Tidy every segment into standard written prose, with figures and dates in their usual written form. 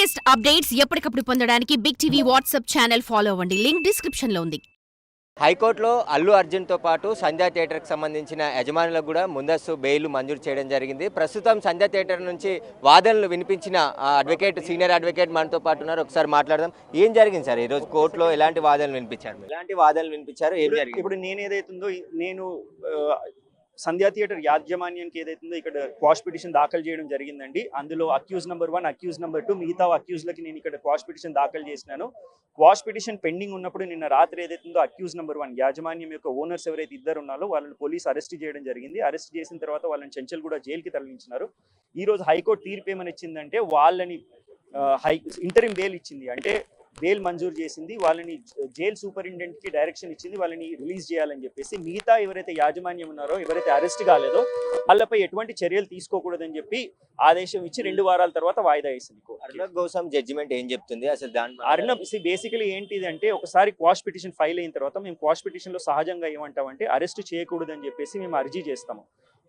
Latest updates ఎప్పటికప్పుడు పొందడానికి big TV WhatsApp channel follow అవ్వండి. లింక్ డిస్క్రిప్షన్ లో ఉంది. హైకోర్టులో అల్లు అర్జున్తో పాటు సంధ్యా థియేటర్కి సంబంధించిన యజమానులకు కూడా ముందస్తు బెయిల్ మంజూరు చేయడం జరిగింది. ప్రస్తుతం సంధ్యా థియేటర్ నుంచి వాదనలు వినిపించిన అడ్వకేట్, సీనియర్ అడ్వకేట్ మనతో పాటు ఉన్నారు. ఒకసారి మాట్లాడదాం. ఏం జరిగింది సార్ ఈరోజు కోర్టులో? ఎలాంటి వాదనలు వినిపించారు? ఏం జరిగింది? ఇప్పుడు నేను సంధ్యా థియేటర్ యాజమాన్యానికి ఏదైతుందో ఇక్కడ క్వాష్ పిటిషన్ దాఖలు చేయడం జరిగిందండి. అందులో అక్యూజ్ నెంబర్ 1, అక్యూజ్ నెంబర్ 2 మిగతా అక్యూజ్లకి నేను ఇక్కడ క్వాష్ పిటిషన్ దాఖలు చేసినాను. క్వాష్ పిటిషన్ పెండింగ్ ఉన్నప్పుడు నిన్న రాత్రి ఏదైతుందో అక్యూజ్ నెంబర్ 1 యాజమాన్యం యొక్క ఓనర్స్ ఎవరైతే ఇద్దరు ఉన్నారో వాళ్ళని పోలీసు అరెస్ట్ చేయడం జరిగింది. అరెస్ట్ చేసిన తర్వాత వాళ్ళని చెంచల్గూడ జైలుకి తరలించినారు. ఈ రోజు హైకోర్టు తీర్పు ఏమని ఇచ్చిందంటే వాళ్ళని ఇంటరిమ్ బెయిల్ ఇచ్చింది, అంటే బెయిల్ మంజూరు చేసింది. వాళ్ళని జైల్ సూపరింటెండెంట్ కి డైరెక్షన్ ఇచ్చింది వాళ్ళని రిలీజ్ చేయాలని చెప్పేసి. మిగతా ఎవరైతే యాజమాన్యం ఉన్నారో, ఎవరైతే అరెస్ట్ కాలేదో వాళ్ళపై ఎటువంటి చర్యలు తీసుకోకూడదని చెప్పి ఆదేశం ఇచ్చి 2 వారాల తర్వాత వాయిదా వేసింది. అర్నబ్ గోస్వామి జడ్జిమెంట్ ఏం చెప్తుంది అసలు? అర్నబ్ బేసికలీ ఏంటిది అంటే, ఒకసారి క్వాష్ పిటిషన్ ఫైల్ అయిన తర్వాత మేము క్వాష్ పిటిషన్ లో సహజంగా ఏమంటామంటే అరెస్ట్ చేయకూడదని చెప్పేసి మేము అర్జీ చేస్తాము.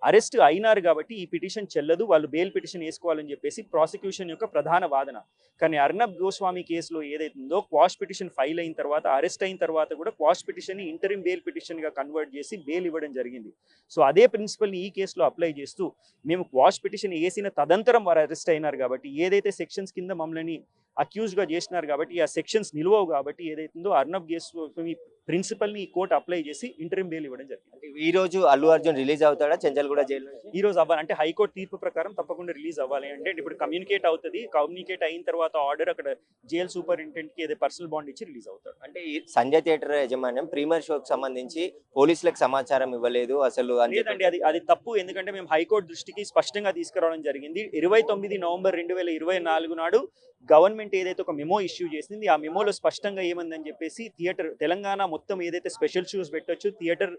అరెస్ట్ అయినారు కాబట్టి ఈ పిటిషన్ చెల్లదు, వాళ్ళు బెయిల్ పిటిషన్ వేసుకోవాలని చెప్పేసి ప్రాసిక్యూషన్ యొక్క ప్రధాన వాదన. కానీ అర్నబ్ గోస్వామి కేసులో ఏదైతుందో క్వాష్ పిటిషన్ ఫైల్ అయిన తర్వాత, అరెస్ట్ అయిన తర్వాత కూడా క్వాష్ పిటిషన్ ని ఇంటరిమ్ బెయిల్ పిటిషన్ గా కన్వర్ట్ చేసి బెయిల్ ఇవ్వడం జరిగింది. సో అదే ప్రిన్సిపల్ ని ఈ కేసులో అప్లై చేస్తూ మేము క్వాష్ పిటిషన్ వేసిన తదంతరం వారు అరెస్ట్ అయినారు కాబట్టి, ఏదైతే సెక్షన్స్ కింద మమ్మల్ని అక్యూజ్ గా చేసినారు కాబట్టి ఆ సెక్షన్స్ నిలవవు కాబట్టి ఏదైతుందో అర్నబ్ గోస్వామి ప్రిన్సిపల్ ని ఈ కోర్టు అప్లై చేసి ఇంటరిమ్ బెయిల్ ఇవ్వడం జరిగింది. ఈ రోజు అల్లు అర్జున్ రిలీజ్ అవుతాడా చెంచల్గూడ జైలు? ఈ రోజు అవ్వాలి అంటే హైకోర్టు తీర్పు ప్రకారం తప్పకుండా రిలీజ్ అవ్వాలి. అంటే ఇప్పుడు కమ్యూనికేట్ అవుతుంది, కమ్యూనికేట్ అయిన తర్వాత ఆర్డర్ అక్కడ జైల్ సూపరింటెండెంట్ కి ఏదో పర్సనల్ బాండ్ ఇచ్చి రిలీజ్ అవుతాడు. అంటే ఈ సంధ్యా థియేటర్ యజమాన్యం ప్రీమియర్ షోకి సంబంధించి పోలీసులకు సమాచారం ఇవ్వలేదు అసలు? లేదండి, అది తప్పు. ఎందుకంటే మేము హైకోర్టు దృష్టికి స్పష్టంగా తీసుకురావడం జరిగింది. 29 నవంబర్ 2024 నాడు గవర్నమెంట్ ఏదైతే ఒక మెమో ఇష్యూ చేసింది, ఆ మెమోలో స్పష్టంగా ఏమందని చెప్పేసి థియేటర్ తెలంగాణ మొత్తం ఏదైతే స్పెషల్ షోస్ పెట్టొచ్చు, థియేటర్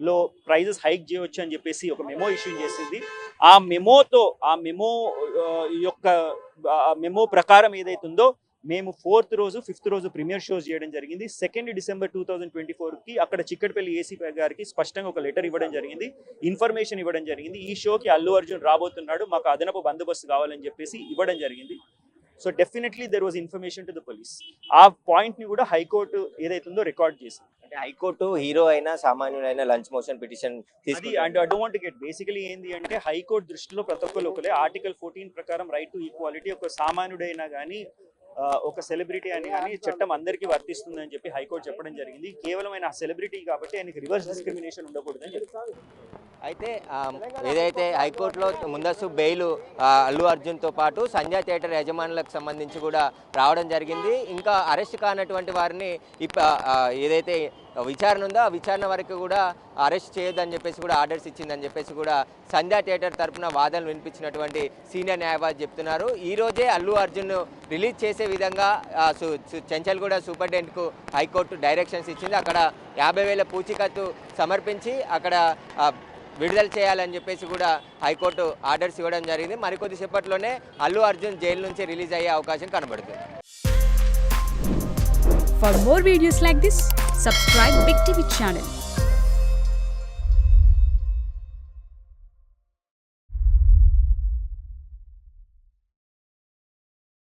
లో ప్రైజెస్ హైక్ చేయవచ్చు అని చెప్పేసి ఒక మెమో ఇష్యూ చేసింది. ఆ మెమో ప్రకారం ఏదైతుందో మేము 4th రోజు 5th రోజు ప్రీమియర్ షోస్ చేయడం జరిగింది. 2 డిసెంబర్ 2024కి అక్కడ చిక్కడపల్లి ఏసీపీ గారికి స్పష్టంగా ఒక లెటర్ ఇవ్వడం జరిగింది, ఇన్ఫర్మేషన్ ఇవ్వడం జరిగింది. ఈ షోకి అల్లు అర్జున్ రాబోతున్నాడు, మాకు అదనపు బందోబస్తు కావాలని చెప్పేసి ఇవ్వడం జరిగింది. So definitely there was information to the police. ఆ పాయింట్ ని కూడా హైకోర్టు ఏదైతుందో రికార్డ్ చేసింది. అంటే హైకోర్టు హీరో అయినా సామాన్యుడైనా లంచ్ మోషన్ పిటిషన్ తీసుకుంది. And I don't want to get basically ఏంది అంటే హైకోర్టు దృష్టిలో ప్రతి ఒక్కరు ఒకలే. ఆర్టికల్ 14 ప్రకారం రైట్ టు ఈక్వాలిటీ, ఒక సామాన్యుడైనా కానీ ఒక సెలబ్రిటీ అని కానీ చట్టం అందరికీ వర్తిస్తుందని చెప్పి హైకోర్టు చెప్పడం జరిగింది. కేవలం ఆయన సెలబ్రిటీ కాబట్టి ఆయనకి రివర్స్ డిస్క్రిమినేషన్ ఉండకూడదని చెప్తారు. అయితే ఏదైతే హైకోర్టులో ముందస్తు బెయిల్ అల్లు అర్జున్తో పాటు సంధ్యా థియేటర్ యజమానులకు సంబంధించి కూడా రావడం జరిగింది. ఇంకా అరెస్ట్ కానటువంటి వారిని ఏదైతే విచారణ ఉందో ఆ విచారణ వరకు కూడా అరెస్ట్ చేయొద్దని చెప్పేసి కూడా ఆర్డర్స్ ఇచ్చిందని చెప్పేసి కూడా సంధ్యా థియేటర్ తరఫున వాదనలు వినిపించినటువంటి సీనియర్ న్యాయవాది చెప్తున్నారు. ఈ రోజే అల్లు అర్జున్ రిలీజ్ చేసే విధంగా చెంచల్గూడ సూపరింటెండెంట్కు హైకోర్టు డైరెక్షన్స్ ఇచ్చింది. అక్కడ 50,000 పూచీకత్తు సమర్పించి అక్కడ విడుదల చేయాలని చెప్పేసి కూడా హైకోర్టు ఆర్డర్స్ ఇవ్వడం జరిగింది. మరికొద్ది సేపట్లోనే అల్లు అర్జున్ జైలు నుంచి రిలీజ్ అయ్యే అవకాశం కనబడుతుంది. For more videos like this, subscribe Big TV channel.